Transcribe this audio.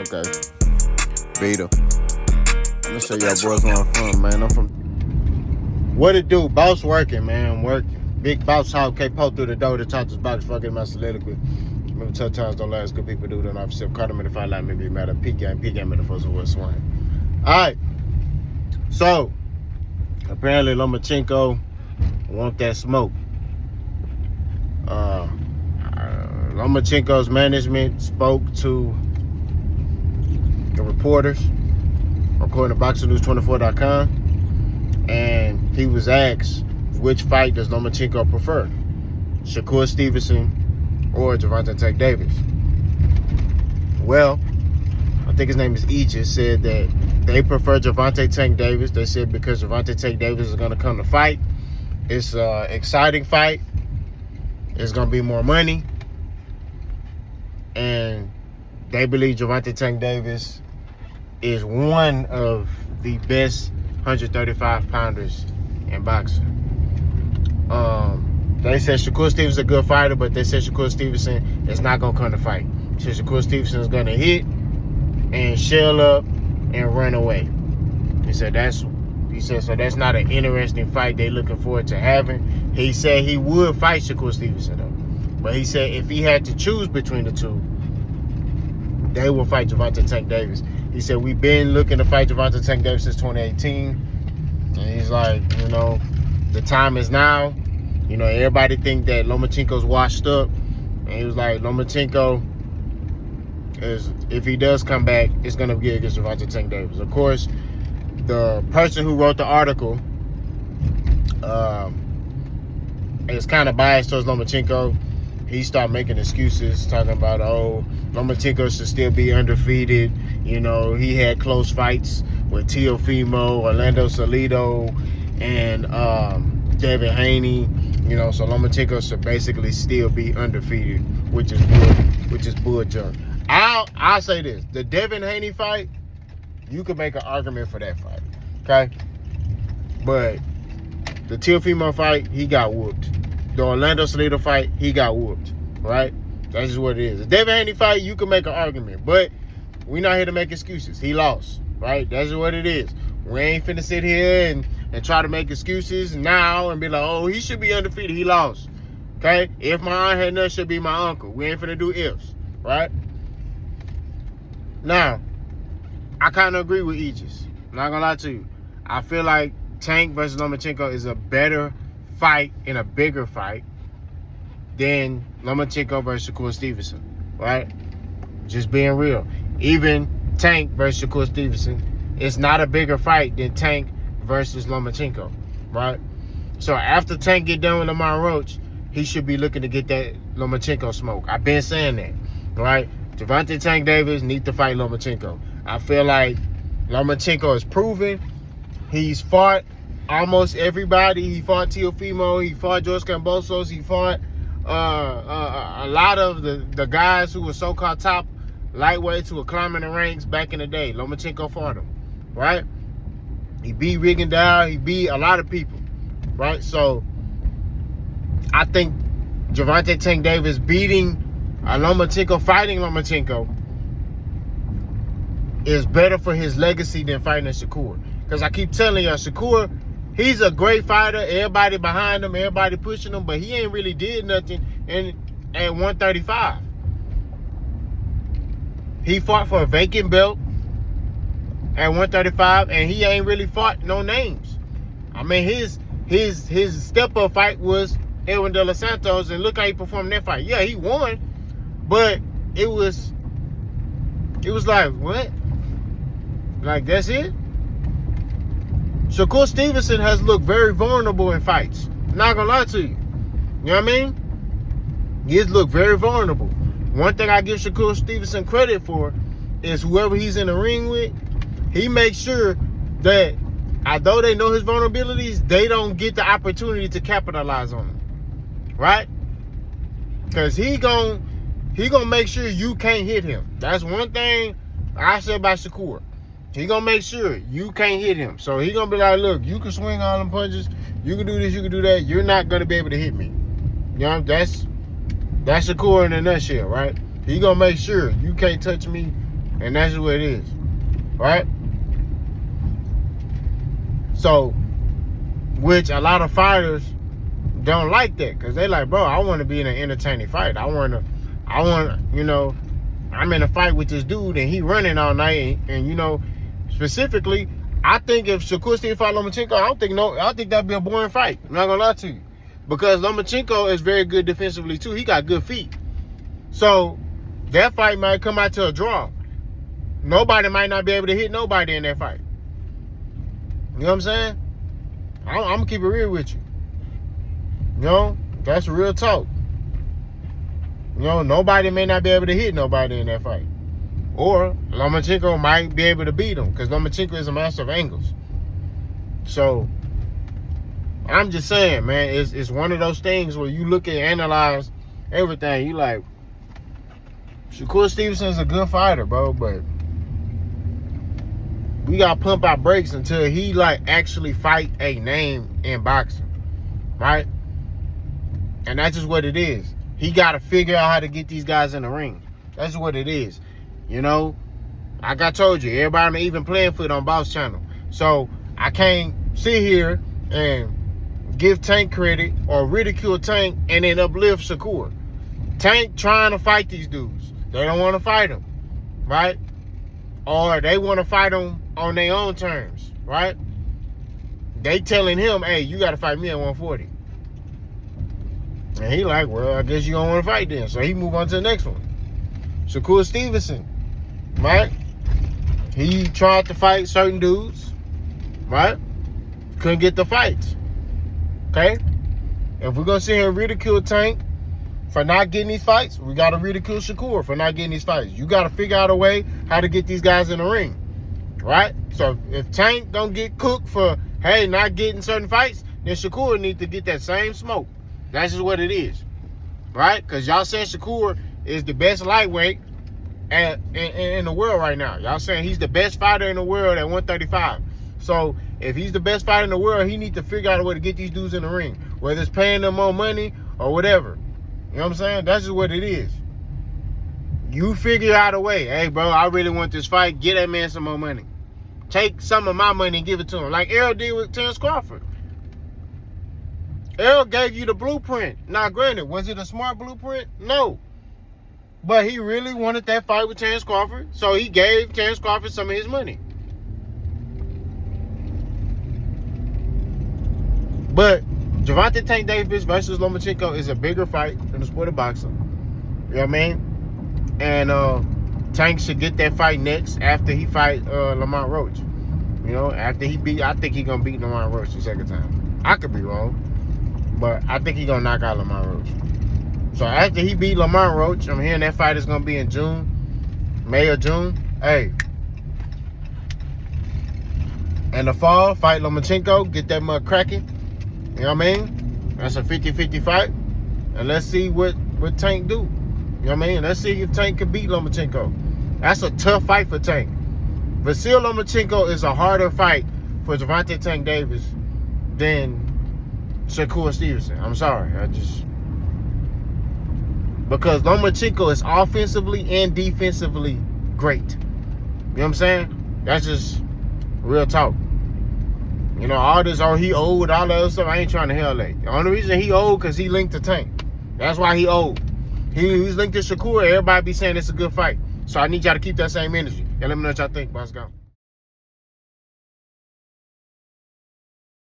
Okay. Vita. I'm gonna show y'all boys where I'm from, man. I'm from. What it do? Boss working, man. I'm working. Big boss hog can't pull through the door to talk to his box fucking my soliloquy. Remember, tough times don't last. Good people do. Don't officer Carter me to fight like me be mad at peak game me the first of West Swine. Alright. So apparently Lomachenko want that smoke. Lomachenko's management spoke to the reporters, according to BoxingNews24.com, and he was asked which fight does Lomachenko prefer, Shakur Stevenson or Gervonta Davis. Well, I think his name is Aegis, said that they prefer Gervonta Tank Davis. They said because Gervonta Tank Davis is going to come to fight. It's an exciting fight. It's going to be more money. And they believe Gervonta Tank Davis is one of the best 135-pounders in boxing. They said Shakur Stevenson is a good fighter, but they said Shakur Stevenson is not going to come to fight. So Shakur Stevenson is going to hit and shell up and run away. He said so that's not an interesting fight they looking forward to having. He said he would fight Shakur Stevenson though. But he said if he had to choose between the two, they will fight Gervonta Tank Davis. He said we've been looking to fight Gervonta Tank Davis since 2018. And he's like, the time is now. Everybody think that Lomachenko's washed up. And he was like, Lomachenko if he does come back, it's going to be against Gervonta Tank Davis. Of course, the person who wrote the article is kind of biased towards Lomachenko. He started making excuses, talking about, Lomachenko should still be undefeated. He had close fights with Teofimo, Orlando Salido, and Devin Haney. So Lomachenko should basically still be undefeated, which is bull junk. I'll say this: the Devin Haney fight, you could make an argument for that fight, okay? But the Teofimo fight, he got whooped. The Orlando Salido fight, he got whooped, right? That's just what it is. The Devin Haney fight, you can make an argument, but we're not here to make excuses. He lost, right? That's what it is. We ain't finna sit here and try to make excuses now and be like, he should be undefeated. He lost, okay? If my aunt had none, should be my uncle. We ain't finna do ifs, right? Now, I kind of agree with Aegis. I'm not gonna lie to you. I feel like Tank versus Lomachenko is a better fight and a bigger fight than Lomachenko versus Shakur Stevenson, right? Just being real. Even Tank versus Shakur Stevenson is not a bigger fight than Tank versus Lomachenko, right? So after Tank get done with Lamar Roach, he should be looking to get that Lomachenko smoke. I've been saying that, right? Gervonta Tank Davis need to fight Lomachenko. I feel like Lomachenko is proven. He's fought almost everybody. He fought Teofimo. He fought George Kambosos. He fought a lot of the guys who were so-called top lightweights who were climbing the ranks back in the day. Lomachenko fought him, right? He beat Rigondeaux. He beat a lot of people, right? So I think Gervonta Tank Davis beating Lomachenko, fighting Lomachenko, is better for his legacy than fighting Shakur. Because I keep telling y'all, Shakur, he's a great fighter. Everybody behind him, everybody pushing him, but he ain't really did nothing at 135. He fought for a vacant belt at 135, and he ain't really fought no names. I mean, his step-up fight was Edwin De Los Santos, and look how he performed in that fight. Yeah, he won, but it was like, what? Like, that's it? Shakur Stevenson has looked very vulnerable in fights. Not gonna lie to you. You know what I mean? He's looked very vulnerable. One thing I give Shakur Stevenson credit for is whoever he's in the ring with, he makes sure that although they know his vulnerabilities, they don't get the opportunity to capitalize on them. Right? Because he gonna make sure you can't hit him. That's one thing I said about Shakur. He gonna make sure you can't hit him. So he gonna be like, look, you can swing all them punches, you can do this, you can do that. You're not gonna be able to hit me. You know, that's Shakur in a nutshell, right? He gonna make sure you can't touch me And that's what it is. Right? So, which a lot of fighters don't like that, because they like, bro, I want to be in an entertaining fight. I want, you know, I'm in a fight with this dude and he running all night, and you know, specifically, I think if Shakur Stevenson fought Lomachenko, I think that'd be a boring fight. I'm not gonna lie to you, because Lomachenko is very good defensively too. He got good feet, so that fight might come out to a draw. Nobody might not be able to hit nobody in that fight. You know what I'm saying? I'm gonna keep it real with you. You know, that's real talk. You know, nobody may not be able to hit nobody in that fight. Or Lomachenko might be able to beat him, because Lomachenko is a master of angles. So, I'm just saying, man, it's one of those things where you look and analyze everything. You like, Shakur Stevenson is a good fighter, bro, but we got to pump our brakes until he, like, actually fight a name in boxing, right? And that's just what it is. He got to figure out how to get these guys in the ring. That's what it is. You know, like I told you, everybody on the Even Playing Field on Boss Channel. So I can't sit here and give Tank credit or ridicule Tank and then uplift Shakur. Tank trying to fight these dudes. They don't want to fight them, right? Or they want to fight them on their own terms, right? They telling him, hey, you got to fight me at 140. And he like, well, I guess you don't want to fight then. So he move on to the next one. Shakur Stevenson, right? He tried to fight certain dudes, right? Couldn't get the fights, okay? If we're going to sit here and ridicule Tank for not getting these fights, we got to ridicule Shakur for not getting these fights. You got to figure out a way how to get these guys in the ring, right? So if Tank don't get cooked for, hey, not getting certain fights, then Shakur needs to get that same smoke. That's just what it is, right? Because y'all saying Shakur is the best lightweight in the world right now. Y'all saying he's the best fighter in the world at 135. So if he's the best fighter in the world, he needs to figure out a way to get these dudes in the ring, whether it's paying them more money or whatever. You know what I'm saying? That's just what it is. You figure out a way. Hey, bro, I really want this fight. Get that man some more money. Take some of my money and give it to him, like Errol did with Terence Crawford. Errol gave you the blueprint. Now, granted, was it a smart blueprint? No. But he really wanted that fight with Terence Crawford, so he gave Terence Crawford some of his money. But Gervonta Tank Davis versus Lomachenko is a bigger fight in the sport of boxing. You know what I mean? And Tank should get that fight next after he fight Lamont Roach. You know, after he beat, I think he's going to beat Lamont Roach the second time. I could be wrong, but I think he's going to knock out Lamont Roach. So after he beat Lamont Roach, I'm hearing that fight is going to be in June, May or June. Hey. In the fall, fight Lomachenko, get that mud cracking. You know what I mean? That's a 50-50 fight. And let's see what Tank do. You know what I mean? Let's see if Tank can beat Lomachenko. That's a tough fight for Tank. Vasily Lomachenko is a harder fight for Gervonta Tank Davis than Shakur Stevenson. I'm sorry. Because Lomachenko is offensively and defensively great. You know what I'm saying? That's just real talk. You know, all this, oh, he old, all that other stuff, I ain't trying to hell that. The only reason he old, because he linked to Tank. That's why he old. He's linked to Shakur. Everybody be saying it's a good fight. So I need y'all to keep that same energy. And let me know what y'all think. Boss, go.